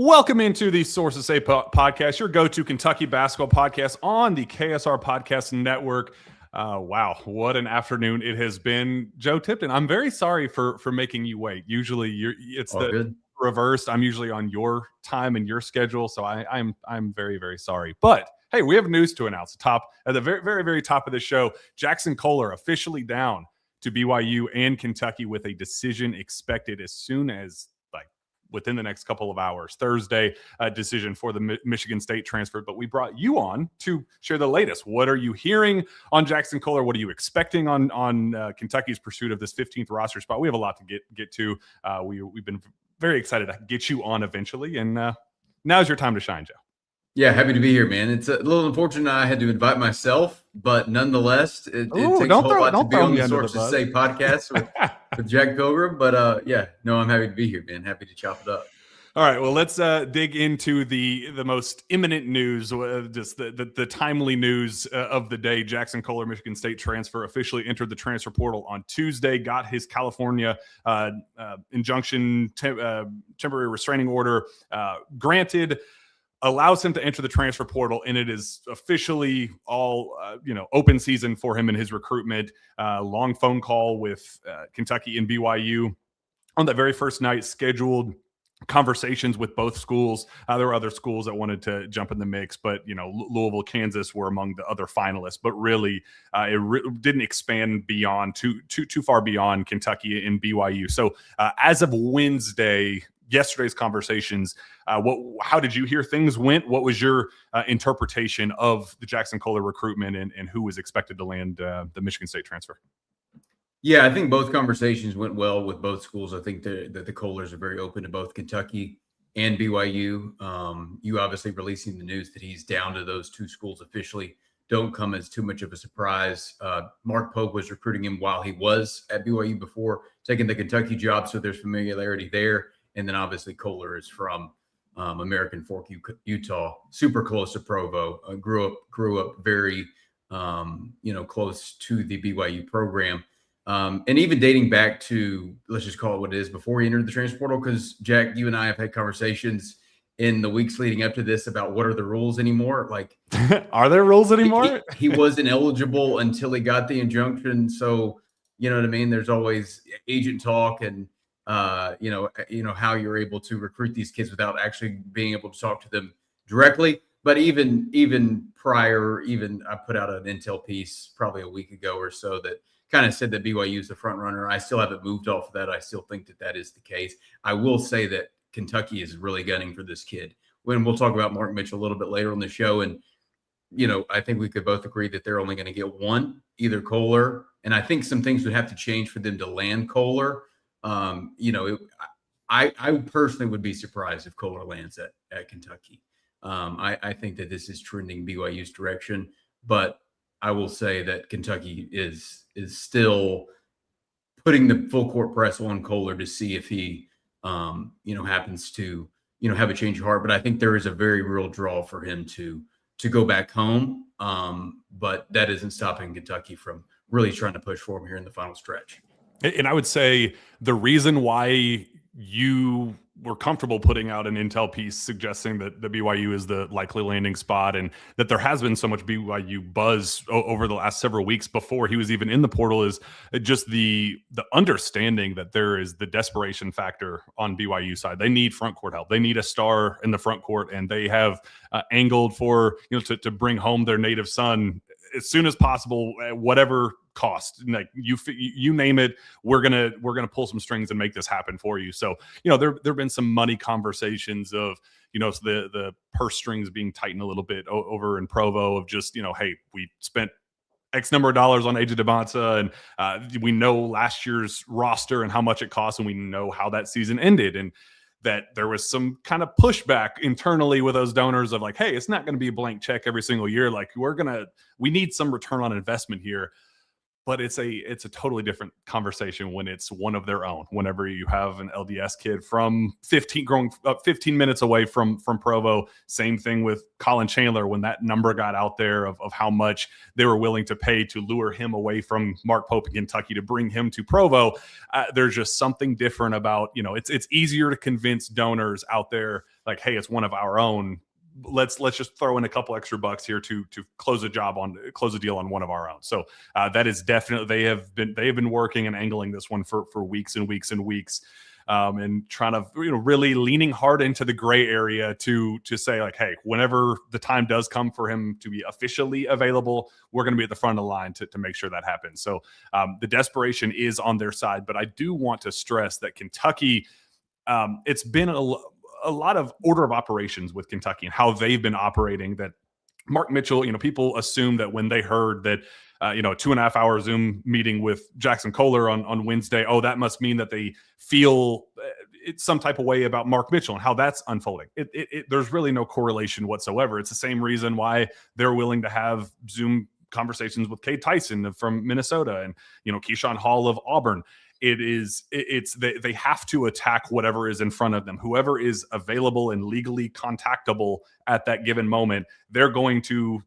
Welcome into the Sources Say podcast, your go-to Kentucky basketball podcast on the KSR Podcast Network. Wow, what an afternoon it has been. Joe Tipton, I'm very sorry for making you wait. Usually it's All the good. reversed. I'm usually on your time and your schedule, so I'm very, very sorry. But hey, we have news to announce. At the very, very, very top of the show, Jaxon Kohler officially down to BYU and Kentucky with a decision expected as soon as within the next couple of hours. Thursday, decision for the Michigan State transfer. But we brought you on to share the latest. What are you hearing on Jaxon Kohler? What are you expecting on Kentucky's pursuit of this 15th roster spot? We have a lot to get to. We've been very excited to get you on eventually. And now's your time to shine, Joe. Yeah, happy to be here, man. It's a little unfortunate I had to invite myself, but nonetheless, it takes a whole lot to be on the Sources Say podcast with Jack Pilgrim. But I'm happy to be here, man. Happy to chop it up. All right, well, let's dig into the most imminent news, just the timely news of the day. Jaxon Kohler, Michigan State transfer, officially entered the transfer portal on Tuesday, got his California injunction, temporary restraining order granted, allows him to enter the transfer portal, and it is officially all open season for him in his recruitment. Long phone call with Kentucky and BYU on that very first night, scheduled conversations with both schools. There were other schools that wanted to jump in the mix, but Louisville, Kansas were among the other finalists. But really, it didn't expand beyond too far beyond Kentucky and BYU. So as of Wednesday, yesterday's conversations, how did you hear things went? What was your interpretation of the Jaxon Kohler recruitment and who was expected to land the Michigan State transfer? Yeah, I think both conversations went well with both schools. I think that the Kohlers are very open to both Kentucky and BYU. You obviously releasing the news that he's down to those two schools officially don't come as too much of a surprise. Mark Pope was recruiting him while he was at BYU before taking the Kentucky job, so there's familiarity there. And then obviously Kohler is from American Fork, Utah, super close to Provo. Grew up very close to the BYU program. And even dating back to, let's just call it what it is, before he entered the transfer portal, because Jack, you and I have had conversations in the weeks leading up to this about what are the rules anymore. Like, are there rules anymore? He wasn't eligible until he got the injunction. So, you know what I mean? There's always agent talk and, how you're able to recruit these kids without actually being able to talk to them directly. But even prior, I put out an intel piece probably a week ago or so that kind of said that BYU is the front runner. I still haven't moved off of that. I still think that is the case. I will say that Kentucky is really gunning for this kid. When we'll talk about Mark Mitchell a little bit later on the show, and I think we could both agree that they're only going to get one, either Kohler, and I think some things would have to change for them to land Kohler. I personally would be surprised if Kohler lands at Kentucky. I think that this is trending BYU's direction, but I will say that Kentucky is still putting the full court press on Kohler to see if he, happens to, have a change of heart. But I think there is a very real draw for him to go back home. But that isn't stopping Kentucky from really trying to push for him here in the final stretch. And I would say the reason why you were comfortable putting out an intel piece suggesting that the BYU is the likely landing spot and that there has been so much BYU buzz over the last several weeks before he was even in the portal is just the understanding that there is the desperation factor on BYU side. They need front court help. They need a star in the front court, and they have angled for, to bring home their native son as soon as possible, at whatever cost. Like you name it, we're gonna pull some strings and make this happen for you. So there've been some money conversations of the purse strings being tightened a little bit over in Provo of just hey, we spent X number of dollars on AJ DeBonta, and we know last year's roster and how much it cost, and we know how that season ended, and that there was some kind of pushback internally with those donors of like, hey, it's not going to be a blank check every single year. Like we need some return on investment here. but it's a totally different conversation when it's one of their own. Whenever you have an LDS kid from 15 growing up 15 minutes away from Provo, same thing with Colin Chandler when that number got out there of how much they were willing to pay to lure him away from Mark Pope in Kentucky to bring him to Provo. There's just something different about, it's easier to convince donors out there like, hey, it's one of our own. Let's just throw in a couple extra bucks here to close a deal on one of our own. So that is definitely, they have been working and angling this one for weeks and weeks and weeks, and trying to really leaning hard into the gray area to say like, hey, whenever the time does come for him to be officially available, we're going to be at the front of the line to make sure that happens. So the desperation is on their side, but I do want to stress that Kentucky, it's been a lot of order of operations with Kentucky and how they've been operating, that Mark Mitchell, people assume that when they heard that, a 2.5 hour Zoom meeting with Jaxon Kohler on Wednesday, oh, that must mean that they feel it's some type of way about Mark Mitchell and how that's unfolding. There's really no correlation whatsoever. It's the same reason why they're willing to have Zoom conversations with Cade Tyson from Minnesota and, Keyshawn Hall of Auburn. They have to attack whatever is in front of them. Whoever is available and legally contactable at that given moment, they're going to,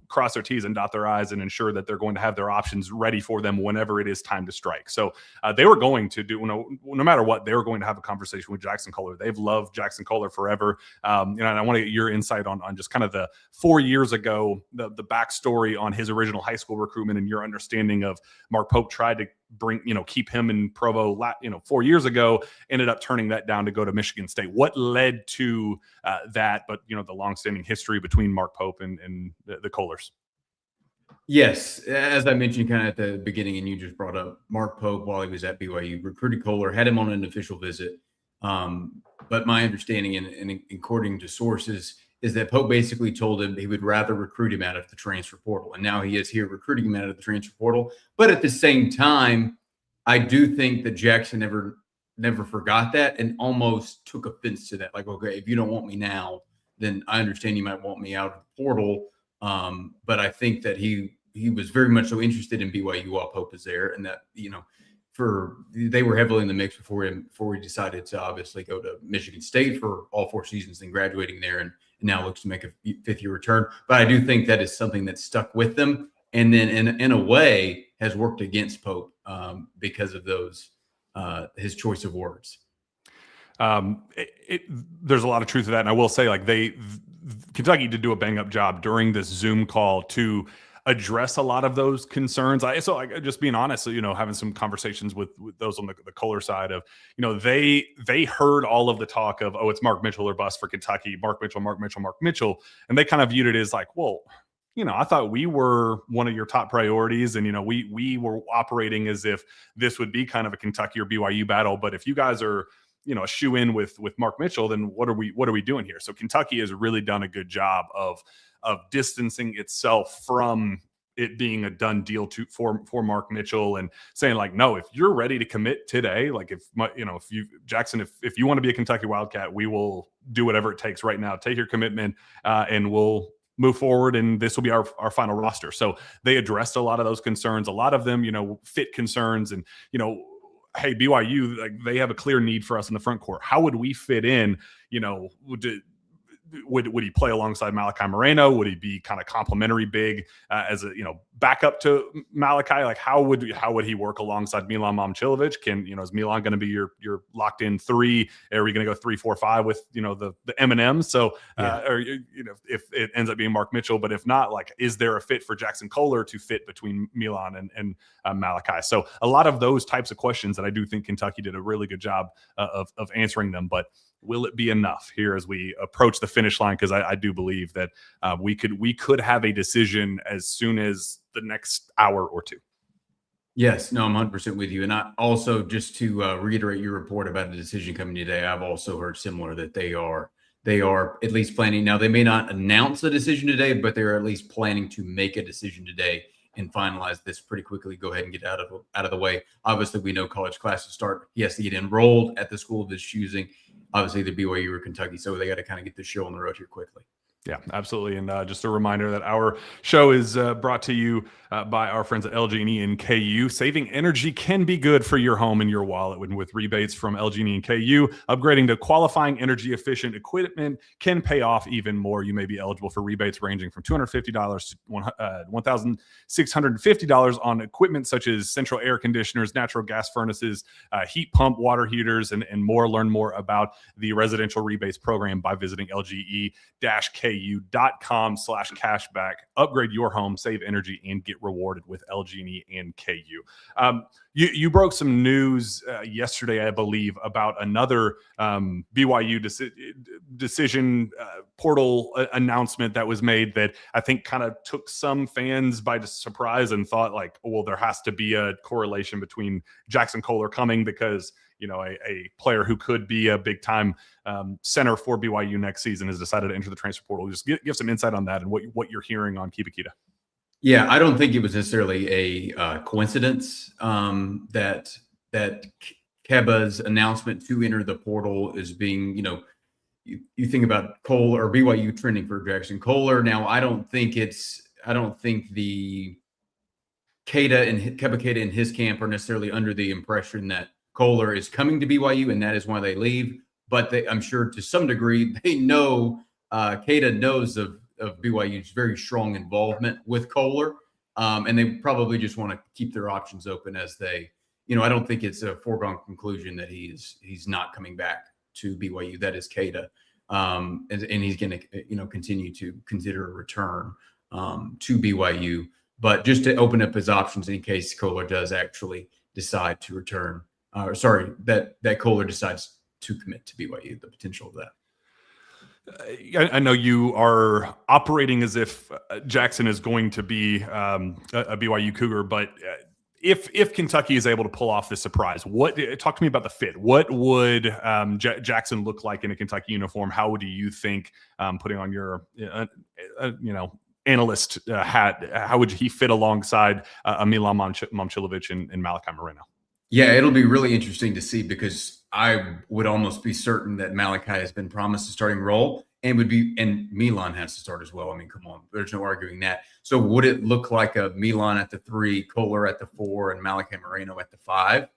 cross their T's and dot their I's and ensure that they're going to have their options ready for them whenever it is time to strike. So they were going to do, no matter what, they were going to have a conversation with Jaxon Kohler. They've loved Jaxon Kohler forever. And I want to get your insight on just kind of the 4 years ago, the backstory on his original high school recruitment and your understanding of Mark Pope tried to keep him in Provo, 4 years ago, ended up turning that down to go to Michigan State. What led to that, but, the longstanding history between Mark Pope and the Kohlers? Yes, as I mentioned kind of at the beginning, and you just brought up Mark Pope while he was at BYU, recruited Kohler, had him on an official visit. But my understanding, and according to sources, is that Pope basically told him he would rather recruit him out of the transfer portal. And now he is here recruiting him out of the transfer portal. But at the same time, I do think that Jaxon never forgot that and almost took offense to that. Like, okay, if you don't want me now, then I understand you might want me out of the portal. But I think that he was very much so interested in BYU while Pope was there, and that, they were heavily in the mix before he decided to obviously go to Michigan State for all 4 seasons and graduating there, and now looks to make a 5th-year return. But I do think that is something that stuck with them, and then in a way has worked against Pope because of those his choice of words. There's a lot of truth to that, and I will say, like, Kentucky did do a bang up job during this Zoom call to address a lot of those concerns. Just being honest, having some conversations with those on the Kohler side of, they heard all of the talk of, oh, it's Mark Mitchell or bust for Kentucky, Mark Mitchell. And they kind of viewed it as like, well, I thought we were one of your top priorities, and, we were operating as if this would be kind of a Kentucky or BYU battle. But if you guys are, a shoe in with Mark Mitchell, then what are we doing here? So Kentucky has really done a good job of distancing itself from it being a done deal for Mark Mitchell, and saying like, no, if you're ready to commit today, like if Jaxon, if you want to be a Kentucky Wildcat, we will do whatever it takes right now. Take your commitment, and we'll move forward, and this will be our final roster. So they addressed a lot of those concerns, a lot of them, fit concerns, and, hey, BYU, like, they have a clear need for us in the front court. How would we fit in? Would he play alongside Malachi Moreno? Would he be kind of complimentary big as a backup to Malachi? Like, how would he work alongside Milan Momcilovic? Is Milan going to be your locked in 3? Are we going to go 3-4-5 with the M&Ms? So or if it ends up being Mark Mitchell, but if not, like, is there a fit for Jaxon Kohler to fit between Milan and Malachi? So a lot of those types of questions that I do think Kentucky did a really good job of answering them, but will it be enough here as we approach the finish line? Because I do believe that we could have a decision as soon as the next hour or two. Yes, no, I'm 100% with you. And I also, just to reiterate your report about the decision coming today, I've also heard similar that they are at least planning. Now, they may not announce a decision today, but they're at least planning to make a decision today and finalize this pretty quickly. Go ahead and get out of the way. Obviously, we know college classes start. He has to get enrolled at the school of his choosing, obviously the BYU or Kentucky. So they got to kind of get the show on the road here quickly. Yeah, absolutely. And just a reminder that our show is brought to you by our friends at LG&E and KU. Saving energy can be good for your home and your wallet. With rebates from LG&E and KU, upgrading to qualifying energy efficient equipment can pay off even more. You may be eligible for rebates ranging from $250 to $1,650 on equipment such as central air conditioners, natural gas furnaces, heat pump, water heaters, and more. Learn more about the residential rebates program by visiting LGE-KU.com/cashback. Upgrade your home, save energy, and get rewarded with LG&E and KU. You broke some news yesterday, I believe, about another BYU decision portal announcement that was made that I think kind of took some fans by surprise and thought like, oh, well, there has to be a correlation between Jaxon Kohler coming because a player who could be a big time center for BYU next season has decided to enter the transfer portal. Just give some insight on that and what you're hearing on Kibakita. Yeah, I don't think it was necessarily a coincidence that Keba's announcement to enter the portal is being, you think about Kohler or BYU trending for Jaxon Kohler. Now, I don't think the Keba Keita and his camp are necessarily under the impression that Kohler is coming to BYU and that is why they leave. But I'm sure to some degree they know Keita knows of BYU's very strong involvement with Kohler, and they probably just want to keep their options open as they, I don't think it's a foregone conclusion that he's not coming back to BYU. That is Keita, and he's going to, continue to consider a return to BYU, but just to open up his options in case Kohler does actually decide to return. That Kohler decides to commit to BYU. The potential of that. I know you are operating as if Jaxon is going to be a BYU Cougar, but if Kentucky is able to pull off this surprise, talk to me about the fit. What would Jaxon look like in a Kentucky uniform? How do you think, putting on your analyst hat, how would he fit alongside Milan Momcilovic and Malachi Moreno? Yeah, it'll be really interesting to see because I would almost be certain that Malachi has been promised a starting role and Milan has to start as well. I mean, come on, there's no arguing that. So would it look like a Milan at the 3, Kohler at the 4, and Malachi Moreno at the 5?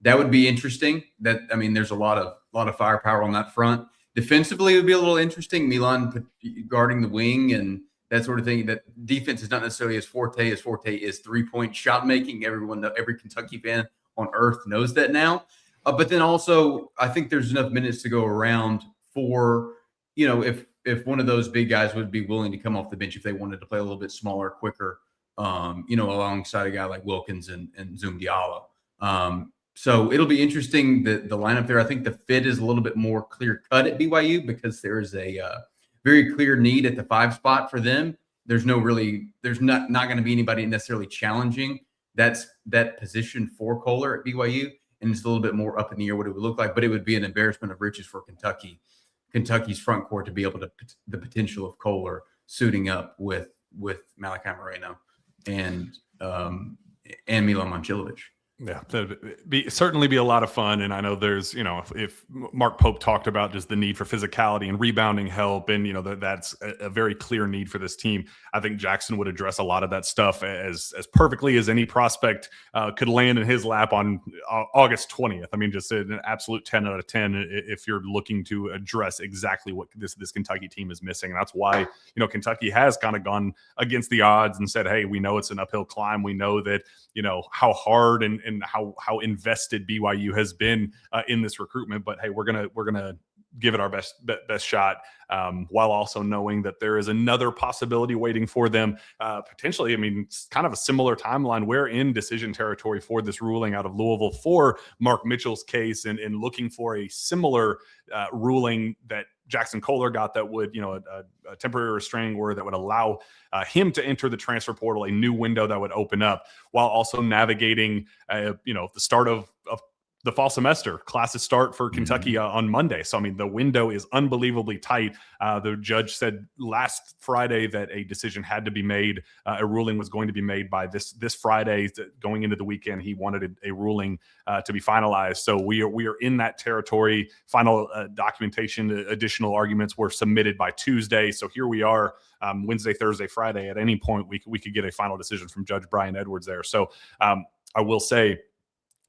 That would be interesting. There's a lot of firepower on that front. Defensively, it would be a little interesting. Milan guarding the wing and that sort of thing. That defense is not necessarily his forte. His forte is 3-point shot making. Every Kentucky fan on earth knows that now. But then also, I think there's enough minutes to go around for, if one of those big guys would be willing to come off the bench if they wanted to play a little bit smaller, quicker, alongside a guy like Wilkins and Zoom Diallo. So it'll be interesting, the lineup there. I think the fit is a little bit more clear cut at BYU because there is a very clear need at the 5 spot for them. There's not going to be anybody necessarily challenging that position for Kohler at BYU, and it's a little bit more up in the air what it would look like. But it would be an embarrassment of riches for Kentucky's front court to be able to the potential of Kohler suiting up with Malachi Moreno and Milan Momcilovic. Yeah, that'd certainly be a lot of fun. And I know there's, if Mark Pope talked about just the need for physicality and rebounding help, and, that's a very clear need for this team. I think Jaxon would address a lot of that stuff as perfectly as any prospect could land in his lap on August 20th. I mean, just an absolute 10 out of 10 if you're looking to address exactly what this Kentucky team is missing. And that's why, Kentucky has kind of gone against the odds and said, hey, we know it's an uphill climb. We know that, how hard and how invested BYU has been in this recruitment, but hey, we're gonna give it our best shot, while also knowing that there is another possibility waiting for them, potentially. I mean, it's kind of a similar timeline. We're in decision territory for this ruling out of Louisville for Mark Mitchell's case, and looking for a similar ruling that Jaxon Kohler got that would, a temporary restraining order that would allow him to enter the transfer portal, a new window that would open up, while also navigating, the start of the fall semester. Classes start for Kentucky on Monday. So, I mean, the window is unbelievably tight. The judge said last Friday that a decision had to be made. A ruling was going to be made by this Friday going into the weekend. He wanted a ruling to be finalized. So we are in that territory. Final documentation, additional arguments were submitted by Tuesday. So here we are, Wednesday, Thursday, Friday. At any point, we could get a final decision from Judge Brian Edwards there. So I will say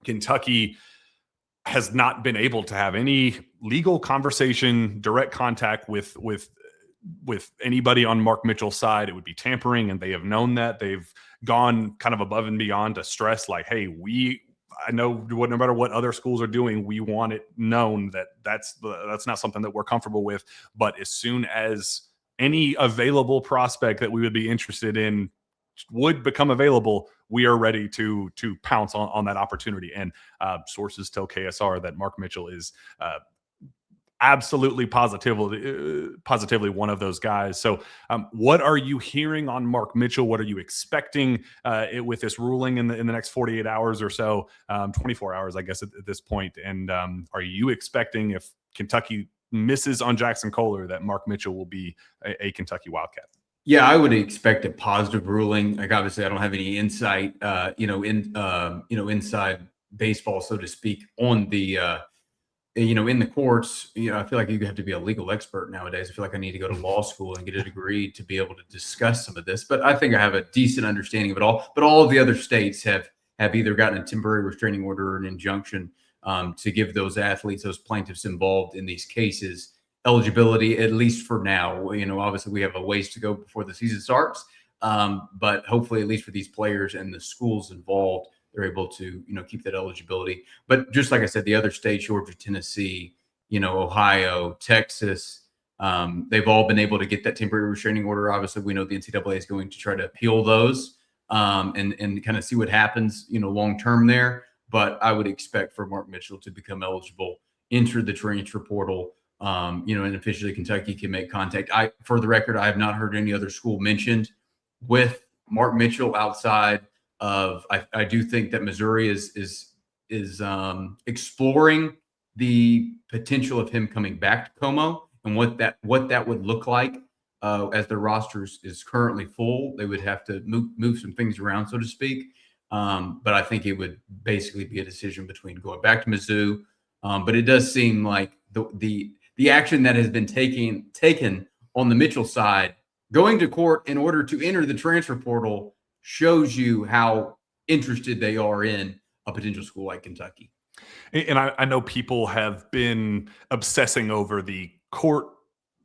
Kentucky has not been able to have any legal conversation, direct contact with anybody on Mark Mitchell's side. It would be tampering, and they have known that. They've gone kind of above and beyond to stress, like, hey, I know no matter what other schools are doing, we want it known that that's not something that we're comfortable with. But as soon as any available prospect that we would be interested in would become available, we are ready to pounce on that opportunity. And sources tell KSR that Mark Mitchell is absolutely positively one of those guys. So what are you hearing on Mark Mitchell? What are you expecting with this ruling in the next 48 hours or so, 24 hours, I guess, at this point? And are you expecting, if Kentucky misses on Jaxon Kohler, that Mark Mitchell will be a Kentucky Wildcat? Yeah, I would expect a positive ruling. Like, obviously, I don't have any insight, inside baseball, so to speak, on the, in the courts. I feel like you have to be a legal expert nowadays. I feel like I need to go to law school and get a degree to be able to discuss some of this. But I think I have a decent understanding of it all. But all of the other states have either gotten a temporary restraining order or an injunction to give those athletes, those plaintiffs involved in these cases, eligibility, at least for now. Obviously we have a ways to go before the season starts, but hopefully, at least for these players and the schools involved, they're able to keep that eligibility. But just like I said, the other states, Georgia, Tennessee, Ohio, Texas, they've all been able to get that temporary restraining order. Obviously, we know the NCAA is going to try to appeal those and kind of see what happens long term there. But I would expect for Mark Mitchell to become eligible, enter the transfer portal, and officially Kentucky can make contact. For the record, I have not heard any other school mentioned with Mark Mitchell outside of. I do think that Missouri is exploring the potential of him coming back to Como, and what that would look like as their roster is currently full. They would have to move some things around, so to speak. But I think it would basically be a decision between going back to Mizzou. But it does seem like the action that has been taken on the Mitchell side, going to court in order to enter the transfer portal, shows you how interested they are in a potential school like Kentucky. And I know people have been obsessing over the court,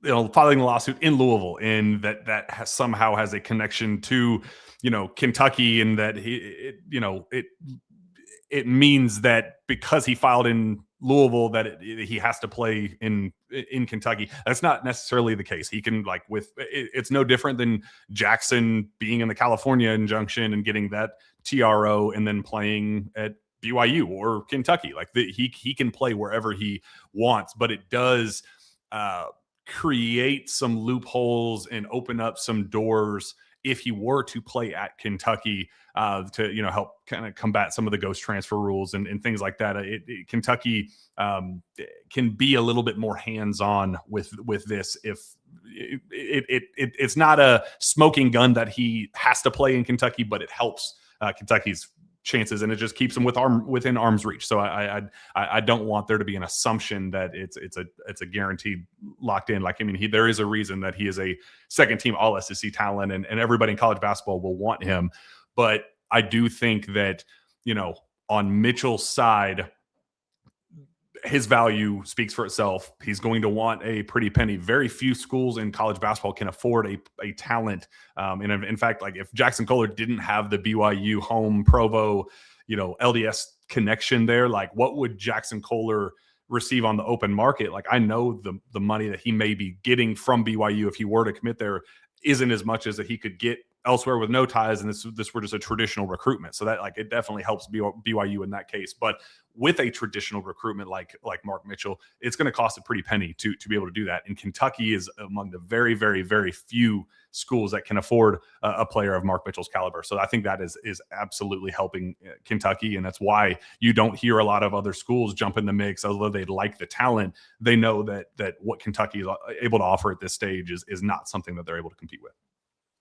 filing a lawsuit in Louisville, and that somehow has a connection to, Kentucky, and that it means that because he filed in Louisville that he has to play in Kentucky. That's not necessarily the case. He can, it's no different than Jaxon being in the California injunction and getting that TRO and then playing at BYU or Kentucky. He can play wherever he wants, but it does create some loopholes and open up some doors if he were to play at Kentucky to help kind of combat some of the ghost transfer rules and things like that. Kentucky can be a little bit more hands-on with this. If it's not a smoking gun that he has to play in Kentucky, but it helps Kentucky's chances, and it just keeps them within arm's reach. So I don't want there to be an assumption that it's a guaranteed locked in. There is a reason that he is a second team All SEC talent, and everybody in college basketball will want him. But I do think that on Mitchell's side, his value speaks for itself. He's going to want a pretty penny. Very few schools in college basketball can afford a talent. And in fact, if Jaxon Kohler didn't have the BYU home Provo, LDS connection there, what would Jaxon Kohler receive on the open market? I know the money that he may be getting from BYU if he were to commit there isn't as much as that he could get elsewhere with no ties, and this were just a traditional recruitment. So that like it definitely helps BYU in that case. But with a traditional recruitment like Mark Mitchell, it's going to cost a pretty penny to be able to do that. And Kentucky is among the very, very, very few schools that can afford a player of Mark Mitchell's caliber. So I think that is absolutely helping Kentucky, and that's why you don't hear a lot of other schools jump in the mix. Although they like the talent, they know that what Kentucky is able to offer at this stage is not something that they're able to compete with.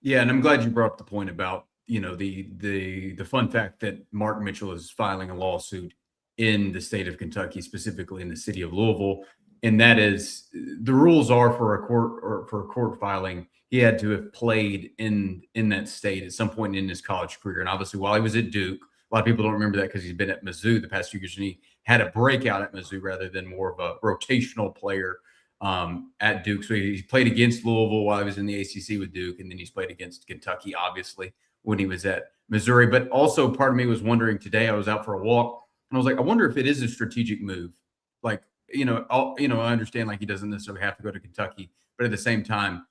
Yeah, and I'm glad you brought up the point about, the fun fact that Mark Mitchell is filing a lawsuit in the state of Kentucky, specifically in the city of Louisville. And that is, the rules are for a court filing, he had to have played in that state at some point in his college career. And obviously, while he was at Duke, a lot of people don't remember that because he's been at Mizzou the past few years, and he had a breakout at Mizzou rather than more of a rotational player at Duke. So he played against Louisville while he was in the ACC with Duke, and then he's played against Kentucky, obviously, when he was at Missouri. But also, part of me was wondering today, I was out for a walk, and I was like, I wonder if it is a strategic move. Like, I understand like he doesn't necessarily have to go to Kentucky, but at the same time,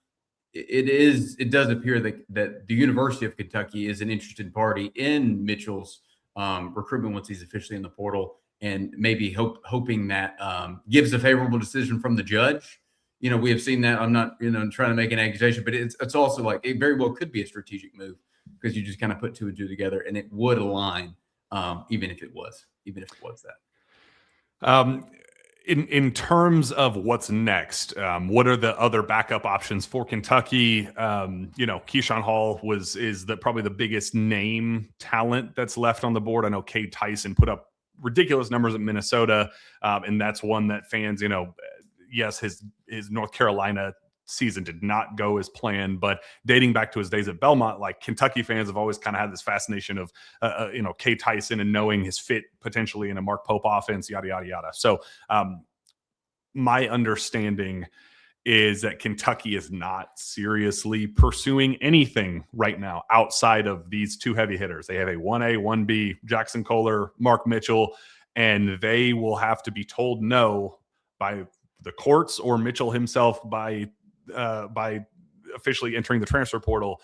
it does appear that the University of Kentucky is an interested party in Mitchell's recruitment once he's officially in the portal, and maybe hoping that gives a favorable decision from the judge. We have seen that. I'm not, trying to make an accusation, but it's also like it very well could be a strategic move because you just kind of put two and two together, and it would align, even if it was that. In terms of what's next, what are the other backup options for Kentucky? Keyshawn Hall is probably the biggest name talent that's left on the board. I know Cade Tyson put up ridiculous numbers at Minnesota, and that's one that fans, yes, his North Carolina season did not go as planned, but dating back to his days at Belmont, like Kentucky fans have always kind of had this fascination of, Cade Tyson and knowing his fit potentially in a Mark Pope offense, yada, yada, yada. So my understanding is that Kentucky is not seriously pursuing anything right now outside of these two heavy hitters. They have a 1A, 1B, Jaxon Kohler, Mark Mitchell, and they will have to be told no by the courts or Mitchell himself by officially entering the transfer portal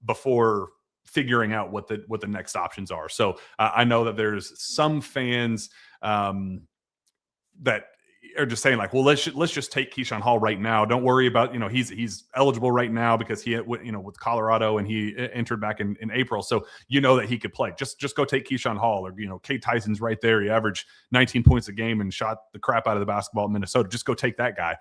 before figuring out what the next options are. So I know that there's some fans that are just saying like, well, let's just take Keyshawn Hall right now. Don't worry about, he's eligible right now because he, with Colorado, and he entered back in April. So that he could play. Just go take Keyshawn Hall, or, Cade Tyson's right there. He averaged 19 points a game and shot the crap out of the basketball in Minnesota. Just go take that guy.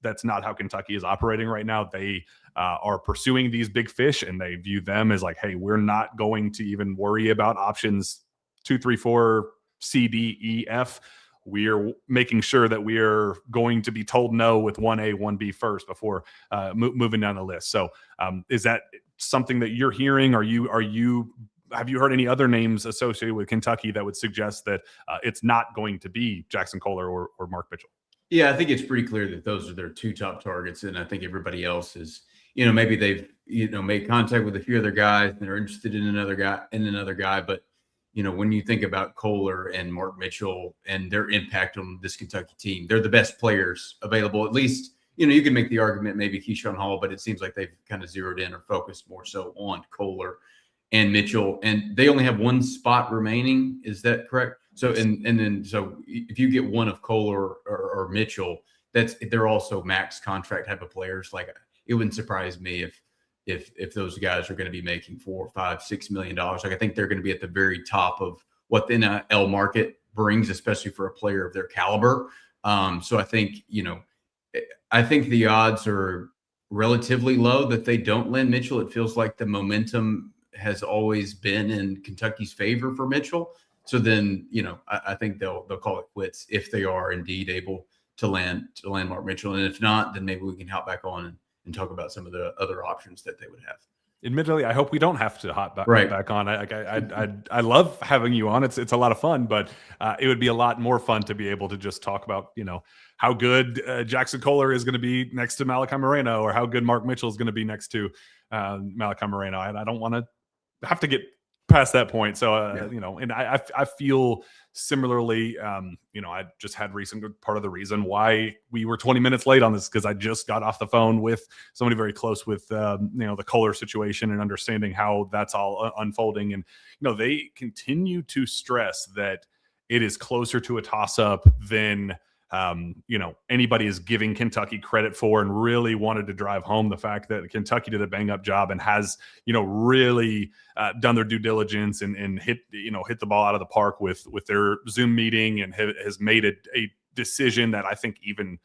That's not how Kentucky is operating right now. They are pursuing these big fish, and they view them as like, hey, we're not going to even worry about options 2, 3, 4, C, D, E, F. We're making sure that we are going to be told no with 1A, 1B first before moving down the list. So is that something that you're hearing? Have you heard any other names associated with Kentucky that would suggest that it's not going to be Jaxon Kohler or Mark Mitchell? Yeah, I think it's pretty clear that those are their two top targets. And I think everybody else is, maybe they've, made contact with a few other guys and they're interested in another guy. But, when you think about Kohler and Mark Mitchell and their impact on this Kentucky team, they're the best players available. At least, you can make the argument maybe Keyshawn Hall, but it seems like they've kind of zeroed in or focused more so on Kohler and Mitchell. And they only have one spot remaining. Is that correct? So, so if you get one of Kohler or Mitchell, they're also max contract type of players. Like, it wouldn't surprise me if those guys are going to be making $4, $5, $6 million. Like, I think they're going to be at the very top of what the NIL market brings, especially for a player of their caliber. So I think, I think the odds are relatively low that they don't land Mitchell. It feels like the momentum has always been in Kentucky's favor for Mitchell. So then, I think they'll call it quits if they are indeed able to land Mark Mitchell. And if not, then maybe we can hop back on and talk about some of the other options that they would have. Admittedly, I hope we don't have to hop back on. I love having you on. It's a lot of fun, but it would be a lot more fun to be able to just talk about, how good Jaxon Kohler is going to be next to Malachi Moreno, or how good Mark Mitchell is going to be next to Malachi Moreno. I don't want to have to get past that point. So, Yeah. you know, and I feel similarly. You know, I just had part of the reason why we were 20 minutes late on this, because I just got off the phone with somebody very close with, you know, the Kohler situation and understanding how that's all unfolding. And, you know, they continue to stress that it is closer to a toss up than, you know, anybody is giving Kentucky credit for, and really wanted to drive home the fact that Kentucky did a bang up job and has, you know, really done their due diligence and hit the ball out of the park with their Zoom meeting, and has made a decision that I think even,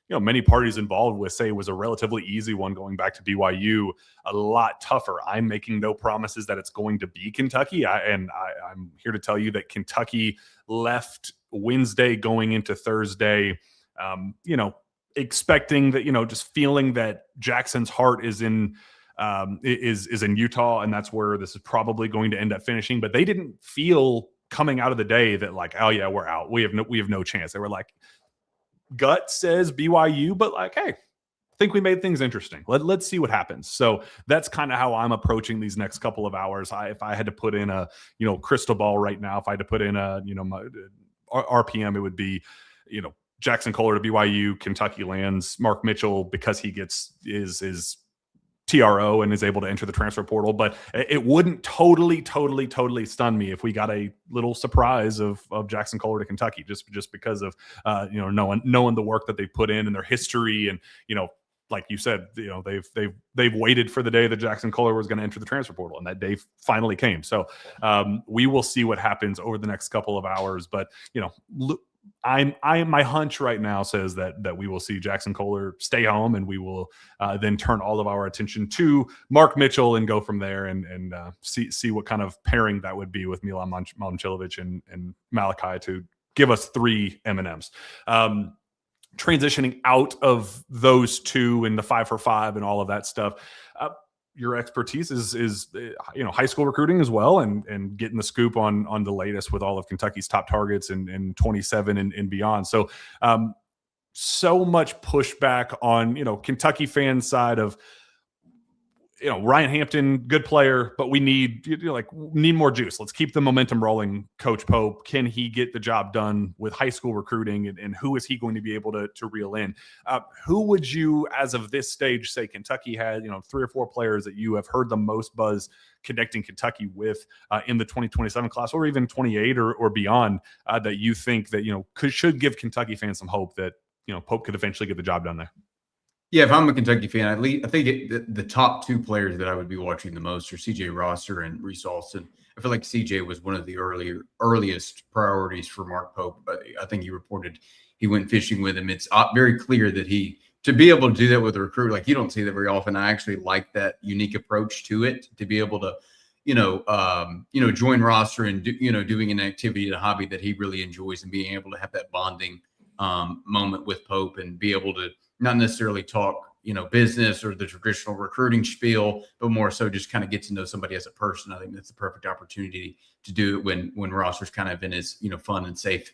you know, many parties involved with say was a relatively easy one going back to BYU, a lot tougher. I'm making no promises that it's going to be Kentucky. I'm here to tell you that Kentucky left Wednesday going into Thursday, you know, expecting that, you know, just feeling that Jackson's heart is in Utah, and that's where this is probably going to end up finishing. But they didn't feel coming out of the day that like, oh yeah, we're out. We have no chance. They were like, gut says BYU, but like, hey, I think we made things interesting. Let's see what happens. So that's kind of how I'm approaching these next couple of hours. If I had to put in a, you know, crystal ball right now, if I had to put in a, you know, my RPM, it would be, you know, Jaxon Kohler to BYU, Kentucky lands, Mark Mitchell, because he gets is TRO and is able to enter the transfer portal. But it wouldn't totally stun me if we got a little surprise of Jaxon Kohler to Kentucky, just because of you know, knowing the work that they put in and their history. And, you know, like you said, you know, they've waited for the day that Jaxon Kohler was going to enter the transfer portal, and that day finally came. So we will see what happens over the next couple of hours. But, you know, my hunch right now says that we will see Jaxon Kohler stay home, and we will then turn all of our attention to Mark Mitchell and go from there, and see what kind of pairing that would be with Milan Momcilovic and Malachi to give us 3 M&Ms. Transitioning out of those two and the 5-for-5 and all of that stuff, your expertise is you know, high school recruiting as well, and getting the scoop on the latest with all of Kentucky's top targets in 27 and beyond. So so much pushback on, you know, Kentucky fans' side of, you know, Ryan Hampton, good player, but we need, you know, need more juice. Let's keep the momentum rolling. Coach Pope, can he get the job done with high school recruiting, and who is he going to be able to reel in? Who would you, as of this stage, say Kentucky had, you know, 3 or 4 players that you have heard the most buzz connecting Kentucky with in the 2027 class, or even 28 or beyond, that you think that, you know, should give Kentucky fans some hope that, you know, Pope could eventually get the job done there? Yeah, if I'm a Kentucky fan, at least I think the top 2 players that I would be watching the most are CJ Rosser and Reese Alston. I feel like CJ was one of the earliest priorities for Mark Pope, but I think he reported he went fishing with him. It's very clear that to be able to do that with a recruit, like, you don't see that very often. I actually like that unique approach to it, to be able to, you know, join Rosser and doing an activity and a hobby that he really enjoys, and being able to have that bonding moment with Pope, and be able to not necessarily talk, you know, business or the traditional recruiting spiel, but more so just kind of get to know somebody as a person. I think that's the perfect opportunity to do it when Rosser's kind of in his, you know, fun and safe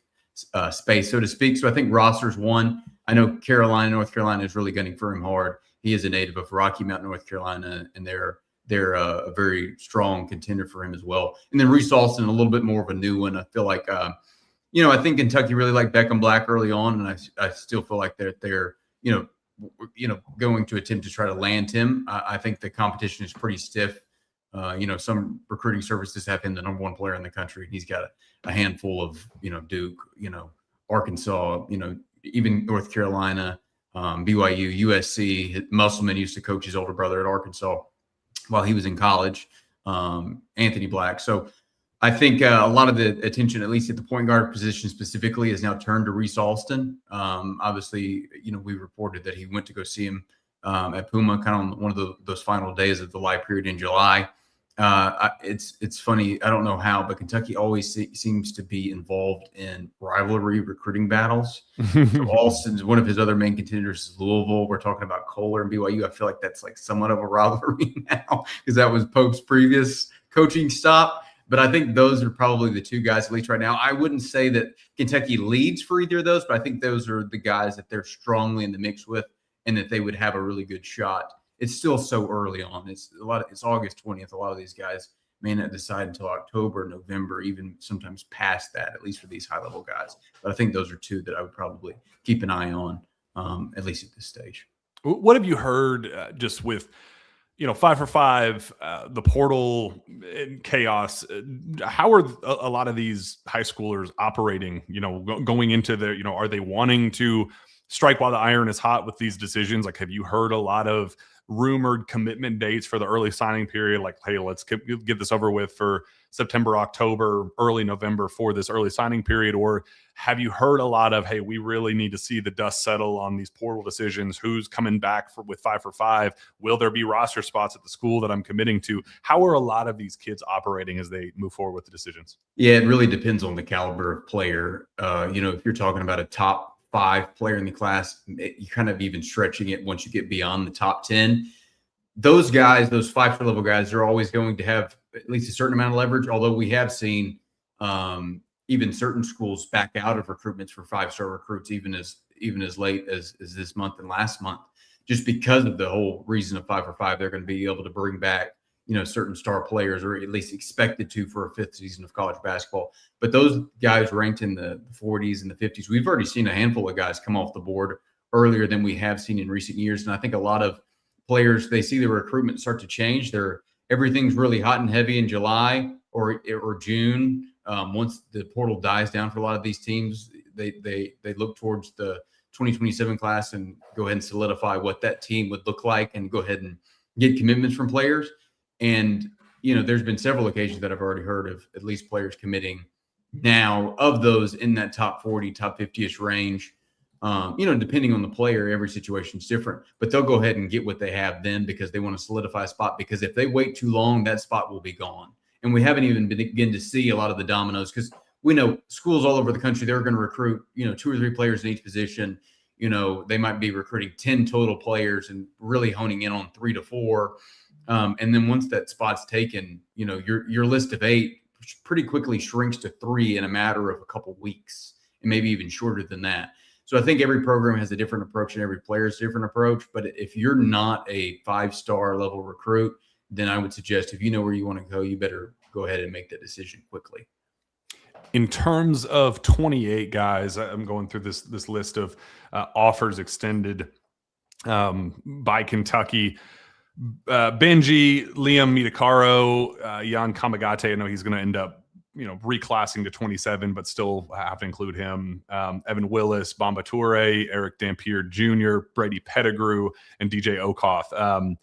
space, so to speak. So I think Rosser's one. I know North Carolina is really gunning for him hard. He is a native of Rocky Mount, North Carolina, and they're a very strong contender for him as well. And then Reese Alston, a little bit more of a new one. I feel like, you know, I think Kentucky really liked Beckham Black early on, and I still feel like they're you know, going to attempt to try to land him. I think the competition is pretty stiff. You know, some recruiting services have him the number 1 player in the country. He's got a handful of, you know, Duke, you know, Arkansas, you know, even North Carolina, BYU, USC. Musselman used to coach his older brother at Arkansas while he was in college, Anthony Black. So I think a lot of the attention, at least at the point guard position specifically, is now turned to Reese Alston. Obviously, you know, we reported that he went to go see him at Puma, kind of on one of those final days of the live period in July. It's funny, I don't know how, but Kentucky always seems to be involved in rivalry recruiting battles. So Alston's one of his other main contenders is Louisville. We're talking about Kohler and BYU. I feel like that's like somewhat of a rivalry now, because that was Pope's previous coaching stop. But I think those are probably the 2 guys, at least right now. I wouldn't say that Kentucky leads for either of those, but I think those are the guys that they're strongly in the mix with, and that they would have a really good shot. It's still so early on. It's August 20th. A lot of these guys may not decide until October, November, even sometimes past that, at least for these high-level guys. But I think those are two that I would probably keep an eye on, at least at this stage. What have you heard just with, 5-for-5, the portal and chaos? How are a lot of these high schoolers operating, going into their, are they wanting to strike while the iron is hot with these decisions? Like, have you heard a lot of rumored commitment dates for the early signing period? Like, hey, let's get this over with for September, October, early November for this early signing period? Or have you heard a lot of, hey, we really need to see the dust settle on these portal decisions? Who's coming back with 5-for-5? Will there be roster spots at the school that I'm committing to? How are a lot of these kids operating as they move forward with the decisions? Yeah, it really depends on the caliber of player. If you're talking about a top 5 player in the class, you kind of even stretching it once you get beyond the top 10. Those guys, those 5-star level guys, are always going to have at least a certain amount of leverage. Although we have seen even certain schools back out of recruitments for 5-star recruits, even as late as this month and last month, just because of the whole reason of 5-for-5. They're going to be able to bring back certain star players, or at least expected to, for a 5th season of college basketball. But those guys ranked in the 40s and the 50s. We've already seen a handful of guys come off the board earlier than we have seen in recent years. And I think a lot of players, they see the recruitment start to change. Everything's really hot and heavy in July or June. Once the portal dies down for a lot of these teams, they look towards the 2027 class and go ahead and solidify what that team would look like and go ahead and get commitments from players. And, there's been several occasions that I've already heard of at least players committing now, of those in that top 40, top 50-ish range. Depending on the player, every situation is different, but they'll go ahead and get what they have then because they want to solidify a spot, because if they wait too long, that spot will be gone. And we haven't even begun to see a lot of the dominoes, because we know schools all over the country, they're going to recruit, 2 or 3 players in each position. They might be recruiting 10 total players and really honing in on 3 to 4. And then once that spot's taken, your list of 8 pretty quickly shrinks to 3 in a matter of a couple weeks, and maybe even shorter than that. So I think every program has a different approach and every player has a different approach. But if you're not a 5-star level recruit, then I would suggest, if you know where you want to go, you better go ahead and make that decision quickly. In terms of 28 guys, I'm going through this list of offers extended by Kentucky. Benji, Liam Midakaro, Jan Kamagate. I know he's going to end up, reclassing to 27, but still have to include him. Evan Willis, Bamba Toure, Eric Dampier Jr., Brady Pettigrew, and DJ Okoth.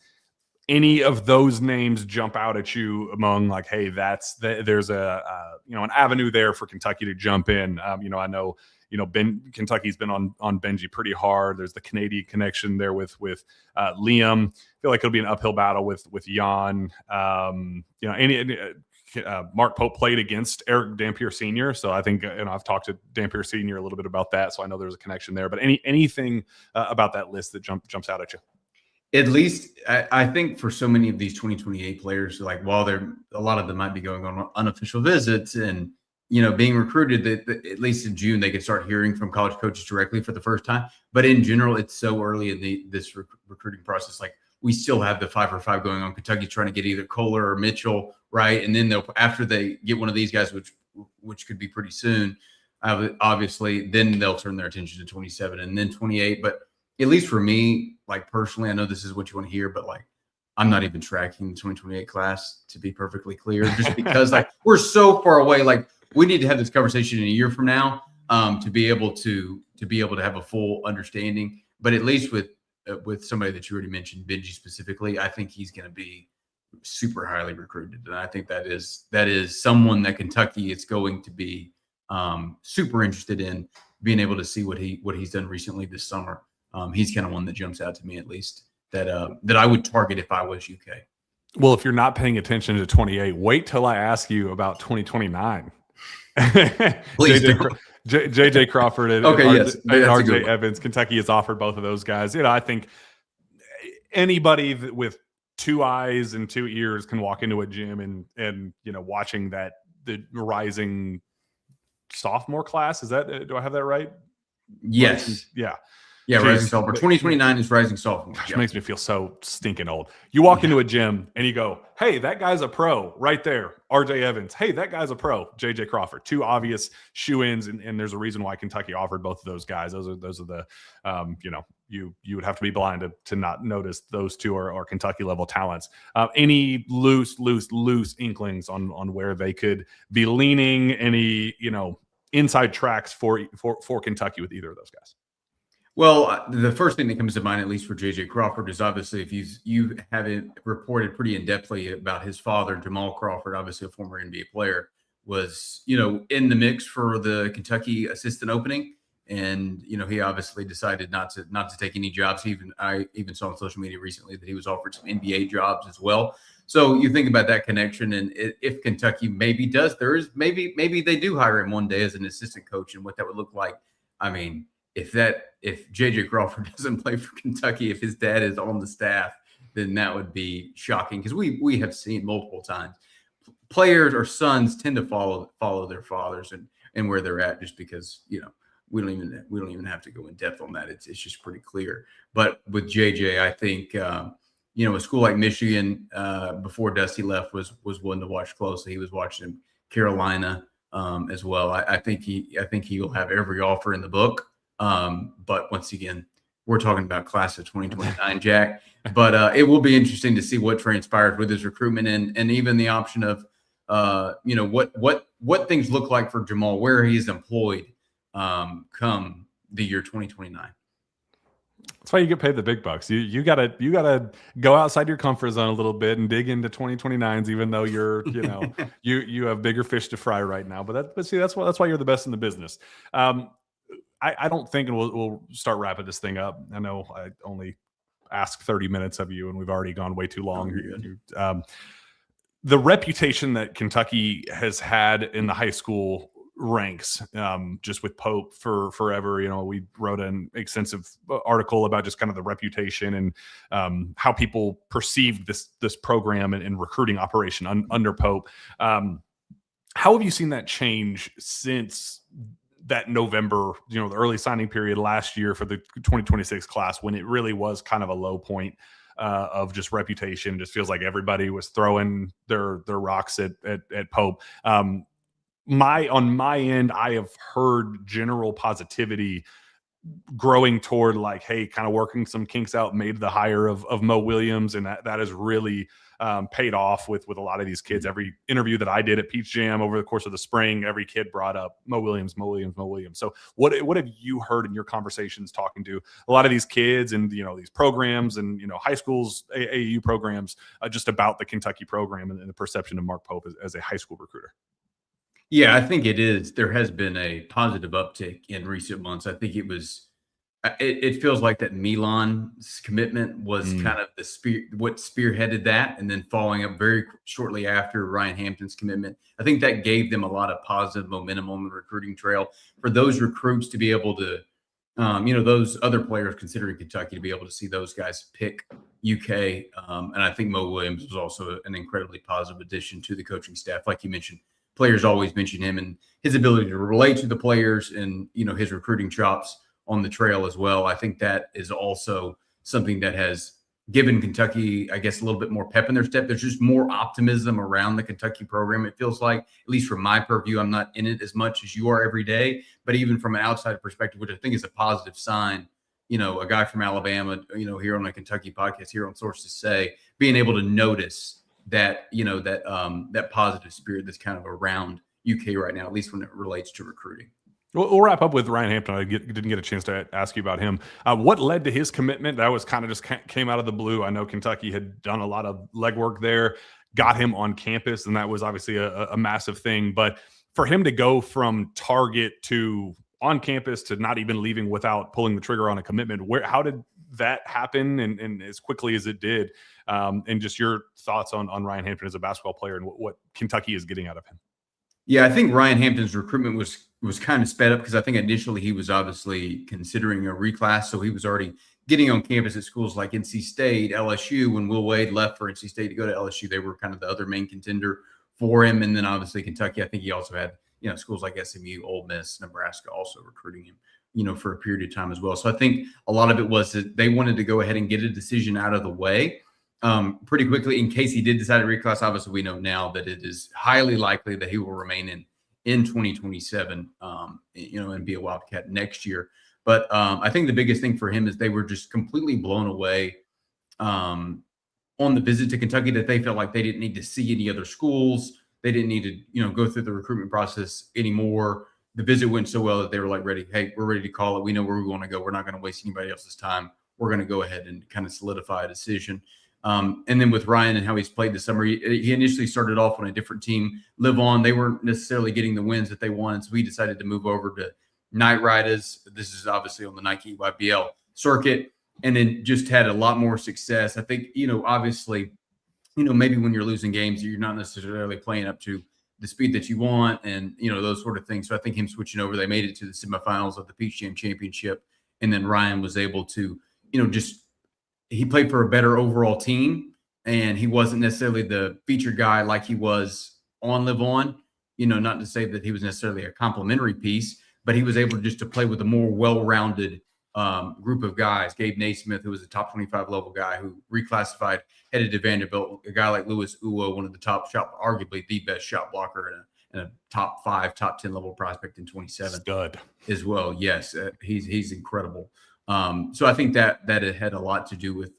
Any of those names jump out at you among, like, hey, there's an avenue there for Kentucky to jump in? I know, Kentucky's been on Benji pretty hard. There's the Canadian connection there with Liam. I feel like it'll be an uphill battle with Jan. Mark Pope played against Eric Dampier Sr., so I think I've talked to Dampier Sr. a little bit about that, so I know there's a connection there. But anything about that list that jumps out at you? At least I think for so many of these 2028 players, like, while a lot of them might be going on unofficial visits and being recruited, that at least in June they could start hearing from college coaches directly for the first time. But in general, it's so early in this recruiting process. Like, we still have the 5-for-5 going on. Kentucky's trying to get either Kohler or Mitchell, right? And then after they get one of these guys, which could be pretty soon, obviously, then they'll turn their attention to 27 and then 28. But at least for me, like, personally, I know this is what you want to hear, but, like, I'm not even tracking the 2028 class, to be perfectly clear, just because like we're so far away. Like, we need to have this conversation in a year from now to be able to have a full understanding. But at least with somebody that you already mentioned, Benji specifically, I think he's going to be super highly recruited, and I think that is someone that Kentucky is going to be super interested in being able to see what he's done recently this summer. He's kind of one that jumps out to me, at least, that I would target if I was UK. Well, if you're not paying attention to 28, wait till I ask you about 2029. Please JJ Crawford and RJ Evans. Kentucky has offered both of those guys. I think anybody with 2 eyes and 2 ears can walk into a gym and watching the rising sophomore class. Do I have that right? Yes. Yeah. Yeah, rising sophomore. 2029 is rising sophomore. Gosh, makes me feel so stinking old. You walk into a gym and you go, hey, that guy's a pro right there. RJ Evans. Hey, that guy's a pro. JJ Crawford. Two obvious shoe-ins, and there's a reason why Kentucky offered both of those guys. Those are the you would have to be blind to not notice those two are Kentucky level talents. Any loose inklings on where they could be leaning? Any inside tracks for Kentucky with either of those guys? Well, the first thing that comes to mind, at least for JJ Crawford, is obviously if you haven't reported pretty in-depthly about his father, Jamal Crawford, obviously a former NBA player, was in the mix for the Kentucky assistant opening, and he obviously decided not to take any jobs. I even saw on social media recently that he was offered some NBA jobs as well. So you think about that connection, and if Kentucky maybe maybe they do hire him one day as an assistant coach, and what that would look like. I mean, if JJ Crawford doesn't play for Kentucky, if his dad is on the staff, then that would be shocking, because we have seen multiple times players or sons tend to follow their fathers and where they're at, just because we don't even have to go in depth on that. It's just pretty clear. But with JJ, I think a school like Michigan before Dusty left was one to watch closely. He was watching Carolina as well. I think he will have every offer in the book. But once again, we're talking about class of 2029, Jack. But it will be interesting to see what transpires with his recruitment and even the option of what things look like for Jamal, where he's employed come the year 2029. That's why you get paid the big bucks. You gotta go outside your comfort zone a little bit and dig into 2029s, even though you're you have bigger fish to fry right now. But that's why you're the best in the business. I don't think, and we'll start wrapping this thing up. I know I only asked 30 minutes of you, and we've already gone way too long. The reputation that Kentucky has had in the high school ranks, just with Pope for forever. We wrote an extensive article about just kind of the reputation and how people perceived this program and recruiting operation under Pope. How have you seen that change since that November, the early signing period last year for the 2026 class, when it really was kind of a low point of just reputation? Just feels like everybody was throwing their rocks at Pope. On my end, I have heard general positivity growing toward like, hey, kind of working some kinks out, made the hire of Mo Williams, and that has really paid off with a lot of these kids. Every interview that I did at Peach Jam over the course of the spring, every kid brought up Mo Williams. So what have you heard in your conversations talking to a lot of these kids and these programs and high schools, AAU programs, just about the Kentucky program and the perception of Mark Pope as a high school recruiter? Yeah, I think it is. There has been a positive uptick in recent months. I think it feels like that Milan's commitment was kind of what spearheaded that, and then following up very shortly after Ryan Hampton's commitment. I think that gave them a lot of positive momentum on the recruiting trail for those recruits to be able to, those other players considering Kentucky, to be able to see those guys pick UK. And I think Mo Williams was also an incredibly positive addition to the coaching staff. Like you mentioned, players always mention him and his ability to relate to the players and, his recruiting chops on the trail as well. I think that is also something that has given Kentucky, I guess, a little bit more pep in their step. There's just more optimism around the Kentucky program. It feels like, at least from my purview, I'm not in it as much as you are every day, but even from an outside perspective, which I think is a positive sign, a guy from Alabama, here on a Kentucky podcast, here on Sources Say, being able to notice that, that positive spirit that's kind of around UK right now, at least when it relates to recruiting. We'll wrap up with Ryan Hampton. I didn't get a chance to ask you about him. What led to his commitment? That was kind of just came out of the blue. I know Kentucky had done a lot of legwork there, got him on campus, and that was obviously a massive thing. But for him to go from target to on campus to not even leaving without pulling the trigger on a commitment, how did that happen and as quickly as it did? And just your thoughts on Ryan Hampton as a basketball player and what Kentucky is getting out of him. Yeah, I think Ryan Hampton's recruitment was kind of sped up because I think initially he was obviously considering a reclass. So he was already getting on campus at schools like NC State, LSU. When Will Wade left for NC State to go to LSU, they were kind of the other main contender for him. And then obviously Kentucky, I think he also had, schools like SMU, Ole Miss, Nebraska also recruiting him for a period of time as well. So I think a lot of it was that they wanted to go ahead and get a decision out of the way pretty quickly in case he did decide to reclass. Obviously, we know now that it is highly likely that he will remain in 2027, and be a Wildcat next year. But I think the biggest thing for him is they were just completely blown away on the visit to Kentucky, that they felt like they didn't need to see any other schools. They didn't need to, go through the recruitment process anymore. The visit went so well that they were like, ready. Hey, we're ready to call it. We know where we want to go. We're not going to waste anybody else's time. We're going to go ahead and kind of solidify a decision. And then with Ryan and how he's played this summer, he initially started off on a different team, Live On. They weren't necessarily getting the wins that they wanted. So he decided to move over to Knight Riders. This is obviously on the Nike YBL circuit, and then just had a lot more success. I think, obviously, maybe when you're losing games, you're not necessarily playing up to the speed that you want, and those sort of things. So I think him switching over, they made it to the semifinals of the Peach Jam Championship, and then Ryan was able to, he played for a better overall team, and he wasn't necessarily the featured guy like he was on Live On. Not to say that he was necessarily a complimentary piece, but he was able just to play with a more well-rounded group of guys. Gabe Naismith, who was a top 25 level guy who reclassified, headed to Vanderbilt. A guy like Louis Uwo, one of the top arguably the best shot blocker and a top 5, top 10 level prospect in 27 Stud as well. Yes, he's incredible. So I think that it had a lot to do with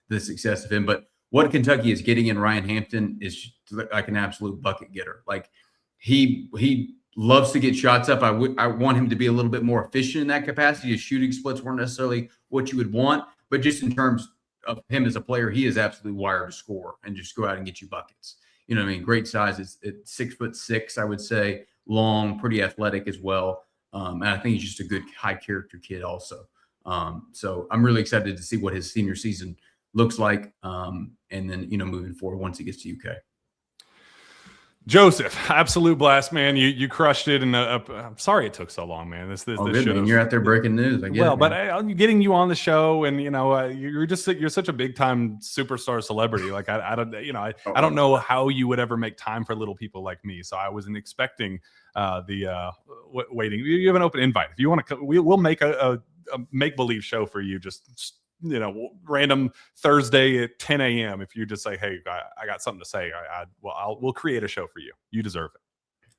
the success of him. But what Kentucky is getting in Ryan Hampton is like an absolute bucket getter. Like he loves to get shots up. I want him to be a little bit more efficient in that capacity. His shooting splits weren't necessarily what you would want, but just in terms of him as a player, he is absolutely wired to score and just go out and get you buckets. Great size. It's 6'6", I would say, long, pretty athletic as well. And I think he's just a good high character kid also. So I'm really excited to see what his senior season looks like. And then, moving forward once he gets to UK. Joseph, absolute blast, man. You crushed it, and I'm sorry it took so long, man. This You're out there breaking news. I get it, but getting you on the show, and you're such a big time superstar celebrity. Like I don't know how you would ever make time for little people like me. So I wasn't expecting waiting. You have an open invite if you want to. We'll make a make believe show for you. Just random Thursday at 10 a.m. If you just say, hey, I got something to say, we'll create a show for you. You deserve it.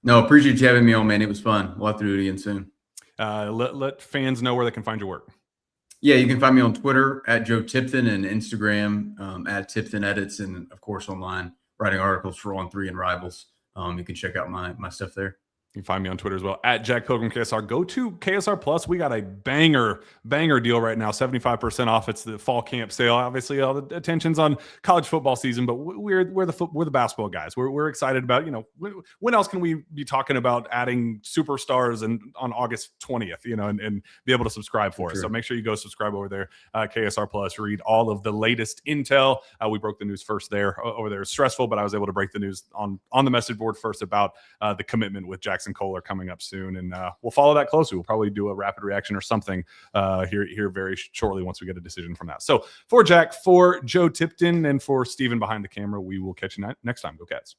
No, appreciate you having me on, man. It was fun. We'll have to do it again soon. Let fans know where they can find your work. Yeah, you can find me on Twitter at Joe Tipton and Instagram at Tipton Edits, and of course online writing articles for On 3 and Rivals. You can check out my stuff there. You can find me on Twitter as well at Jack Pilgrim KSR. Go to KSR Plus. We got a banger deal right now. 75% off. It's the fall camp sale. Obviously, all the attention's on college football season, but we're the basketball guys. We're excited about, when else can we be talking about adding superstars on August 20th, and be able to subscribe for us. So make sure you go subscribe over there, KSR Plus. Read all of the latest intel. We broke the news first there. Over there. It's stressful, but I was able to break the news on the message board first about the commitment with Jaxon Kohler coming up soon, and we'll follow that closely. We'll probably do a rapid reaction or something here very shortly once we get a decision from that. So for Jack, for Joe Tipton, and for Steven behind the camera, we will catch you next time. Go Cats.